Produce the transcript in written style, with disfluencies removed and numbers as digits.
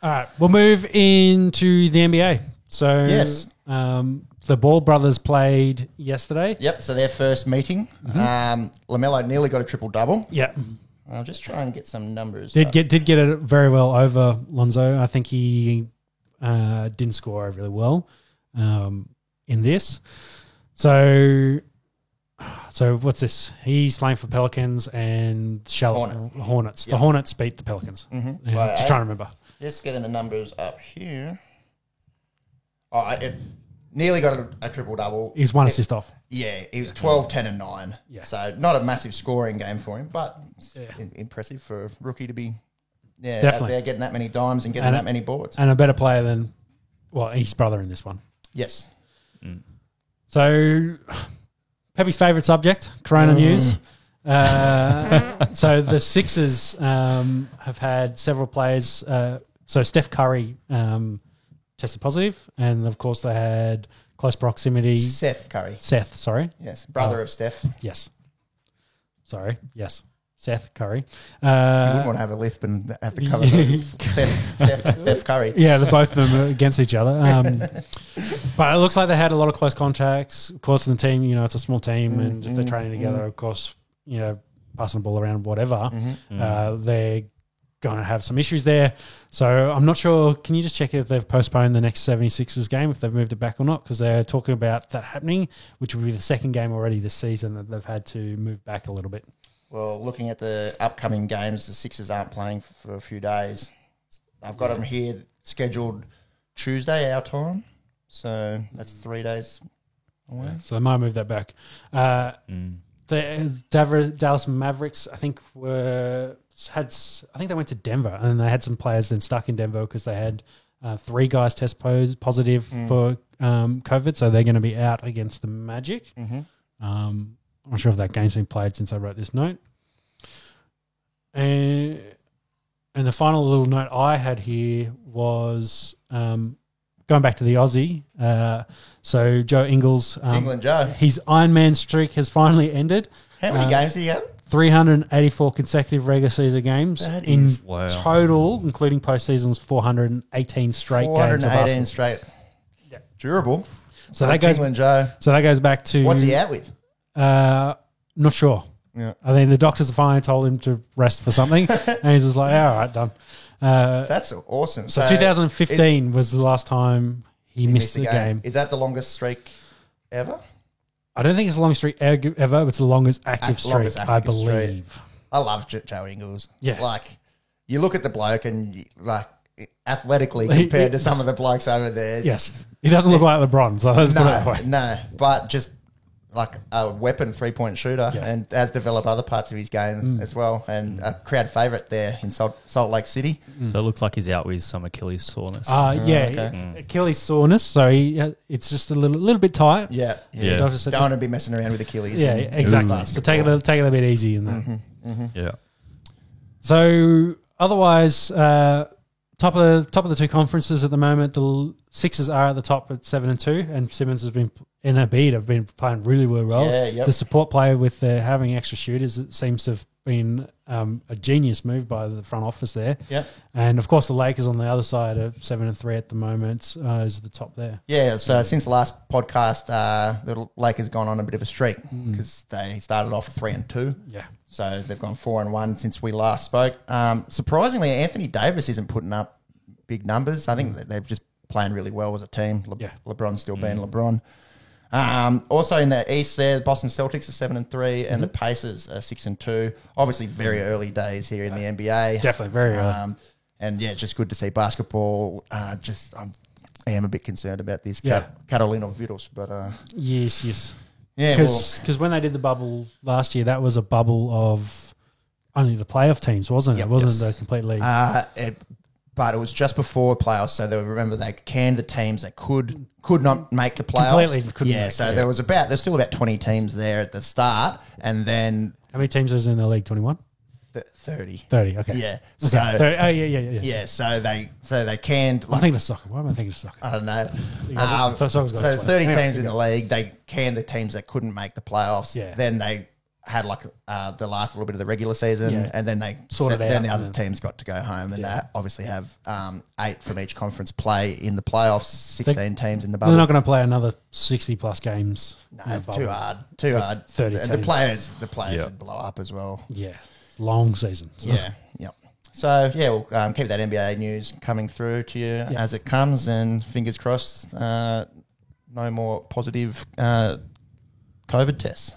All right, we'll move into the NBA. So Yes. The Ball brothers played yesterday. Yep, so their first meeting. LaMelo nearly got a triple-double. Yeah. I'll just try and get some numbers. Did get it very well over Lonzo. I think he didn't score really well in this. So what's this? He's playing for Pelicans and Hornets. Yep. The Hornets beat the Pelicans. Mm-hmm. Yeah, just trying to remember. Just getting the numbers up here. Oh, it nearly got a triple-double. He's one assist off. Yeah, he was 12, 10, and 9. Yeah. So not a massive scoring game for him, but Yeah. impressive for a rookie to be Definitely. out there getting that many dimes and getting that many boards. And a better player than, his brother in this one. Yes. So, Pepe's favourite subject, Corona news. So the Sixers have had several players. So Steph Curry tested positive, and of course they had close proximity. Seth Curry. Sorry. Yes, brother of Steph. Yes. Sorry. Yes. Seth Curry. You wouldn't want to have a lift and have to cover Steph Curry. Yeah, both of them are against each other. But it looks like they had a lot of close contacts. Of course, in the team, it's a small team, and if they're training together, of course, passing the ball around, whatever, they're going to have some issues there. So I'm not sure. Can you just check if they've postponed the next 76ers game, if they've moved it back or not? Because they're talking about that happening, which will be the second game already this season that they've had to move back a little bit. Well, looking at the upcoming games, the Sixers aren't playing for a few days. I've got them here scheduled Tuesday, our time. So that's 3 days away. So they might move that back. The Dallas Mavericks, I think, they went to Denver, and they had some players then stuck in Denver because they had 3 guys test positive for COVID, so they're going to be out against the Magic. I'm not sure if that game's been played since I wrote this note. And the final little note I had here was going back to the Aussie. So Joe Ingles, England Joe. his Ironman streak has finally ended. How many games did he have? 384 consecutive regular season games. That in is- total, including postseason, was 418 straight games of 418 basketball. straight. Yeah. Durable. So that goes. England Joe. So that goes back to. What's he out with? Not sure. Yeah. I think the doctors finally told him to rest for something, and he's just like, all right, done. That's awesome. So 2015 was the last time he missed the game. Is that the longest streak ever? I don't think it's the longest streak ever, but it's the longest active streak, Longest active I believe. streak. I love Joe Ingles. Yeah. Like, you look at the bloke and, athletically compared to some of the blokes over there. Yes. He doesn't look like LeBron, so let's put it that way. No, but just like a weapon 3-point shooter, and has developed other parts of his game as well, and a crowd favourite there in Salt Lake City. So it looks like he's out with some Achilles soreness. Achilles soreness, so it's just a little bit tight. Yeah. Doctor said Don't want to be messing around with Achilles. yeah, in exactly. So take it a bit easy in that. Yeah. So otherwise, top of the two conferences at the moment, the Sixers are at the top at 7-2, and Simmons has been in Embiid have been playing really, really well. Yeah, yep. The support player with having extra shooters, it seems to have been a genius move by the front office there. Yep. And of course, the Lakers on the other side are 7-3 at the moment is the top there. Yeah, so since the last podcast, the Lakers gone on a bit of a streak because they started off 3-2. Yeah. So they've gone 4-1 since we last spoke. Surprisingly, Anthony Davis isn't putting up big numbers. I think that they're just playing really well as a team. LeBron still being LeBron. Also in the East there, the Boston Celtics are 7-3 and the Pacers are 6-2. Obviously very early days here in the NBA. Definitely very early. And yeah, just good to see basketball. I am a bit concerned about this Yeah. Carolina Virus, but Yes. yeah, Because when they did the bubble last year, that was a bubble of only the playoff teams, wasn't it? It wasn't the complete league. but it was just before playoffs, so they canned the teams that could not make the playoffs. Completely couldn't yeah, make so it. there's still about 20 teams there at the start, and then How many teams was in the league? 21? 30. 30, okay. Yeah. Okay. So 30. Oh, yeah. yeah, so they canned. I'm thinking of soccer. Why am I thinking of soccer? I don't know. So soccer's got So there's 20. 30 Anyway, teams in keep the league. They canned the teams that couldn't make the playoffs. Yeah. Then they had like the last little bit of the regular season, and then they sorted then out, the other teams got to go home, and they obviously have 8 from each conference play in the playoffs. 16 teams in the bubble. They're not going to play another 60+ games. No, it's too hard. Too hard. 30 the teams. The players would blow up as well. Yeah, long season. So. Yeah, yep. So yeah, we'll keep that NBA news coming through to you as it comes, and fingers crossed, no more positive COVID tests.